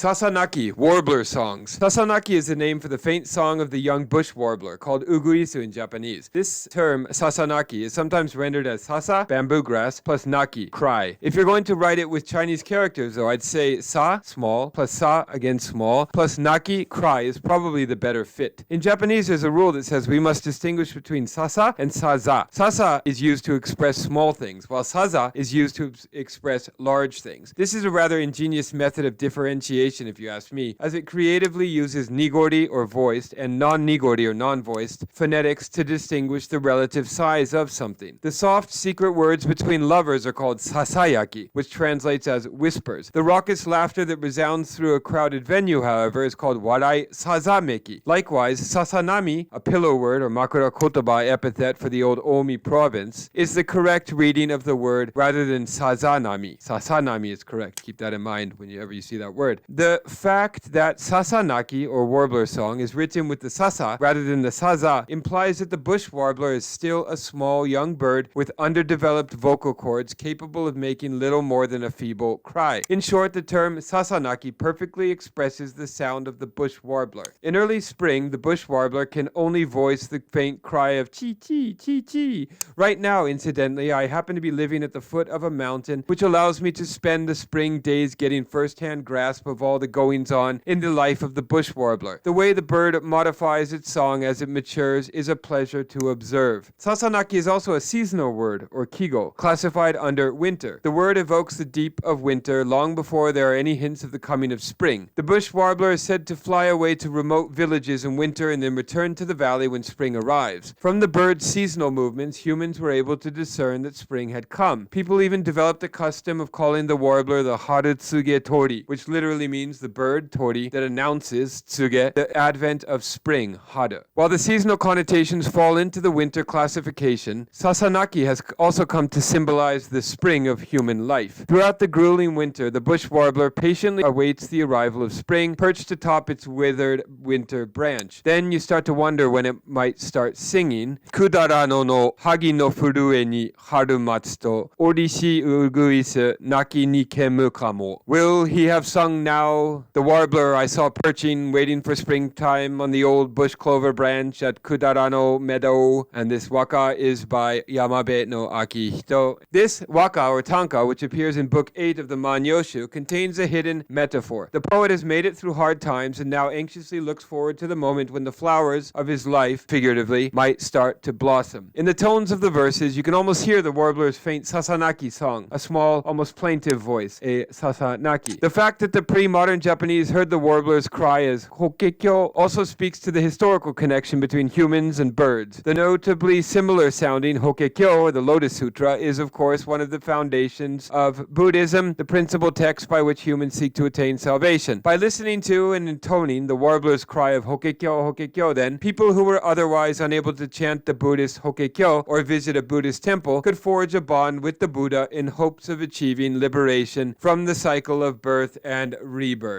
Sasanaki, warbler songs. Sasanaki is the name for the faint song of the young bush warbler, called uguisu in Japanese. This term, Sasanaki, is sometimes rendered as sasa, bamboo grass, plus naki, cry. If you're going to write it with Chinese characters, though, I'd say sa, small, plus sa, again small, plus naki, cry, is probably the better fit. In Japanese, there's a rule that says we must distinguish between sasa and saza. Sasa is used to express small things, while saza is used to express large things. This is a rather ingenious method of differentiation, if you ask me, as it creatively uses nigori or voiced and non-nigori or non-voiced phonetics to distinguish the relative size of something. The soft, secret words between lovers are called sasayaki, which translates as whispers. The raucous laughter that resounds through a crowded venue, however, is called warai sazameki. Likewise, sasanami, a pillow word or makura kotoba epithet for the old Omi province, is the correct reading of the word rather than sazanami. Sasanami is correct. Keep that in mind whenever you see that word. The fact that Sasanaki, or warbler song, is written with the sasa rather than the saza implies that the bush warbler is still a small young bird with underdeveloped vocal cords capable of making little more than a feeble cry. In short, the term Sasanaki perfectly expresses the sound of the bush warbler. In early spring, the bush warbler can only voice the faint cry of chi-chi, chi-chi. Right now, incidentally, I happen to be living at the foot of a mountain, which allows me to spend the spring days getting first-hand grasp of all the goings-on in the life of the bush warbler. The way the bird modifies its song as it matures is a pleasure to observe. Sasanaki is also a seasonal word, or kigo, classified under winter. The word evokes the deep of winter long before there are any hints of the coming of spring. The bush warbler is said to fly away to remote villages in winter and then return to the valley when spring arrives. From the bird's seasonal movements, humans were able to discern that spring had come. People even developed the custom of calling the warbler the harutsuge tori, which literally means the bird tori that announces tsuge, the advent of spring, haru. While the seasonal connotations fall into the winter classification, Sasanaki has also come to symbolize the spring of human life. Throughout the grueling winter, the bush warbler patiently awaits the arrival of spring, perched atop its withered winter branch. Then you start to wonder when it might start singing, Kudarano no hagi no furue ni haru matsu to orishi uguisu naki ni kemmu kamo. Will he have sung now? The warbler I saw perching, waiting for springtime on the old bush clover branch at Kudarano Meadow. And this waka is by Yamabe no Akihito. This waka, or tanka, which appears in Book 8 of the Manyoshu, contains a hidden metaphor. The poet has made it through hard times and now anxiously looks forward to the moment when the flowers of his life, figuratively, might start to blossom. In the tones of the verses, you can almost hear the warbler's faint Sasanaki song, a small, almost plaintive voice, a Sasanaki. The fact that the pre-modern Japanese heard the warbler's cry as hokekyo also speaks to the historical connection between humans and birds. The notably similar sounding hokekyo, or the Lotus Sutra, is of course one of the foundations of Buddhism, the principal text by which humans seek to attain salvation. By listening to and intoning the warbler's cry of hokekyo, hokekyo, then, people who were otherwise unable to chant the Buddhist hokekyo or visit a Buddhist temple could forge a bond with the Buddha in hopes of achieving liberation from the cycle of birth and rebirth.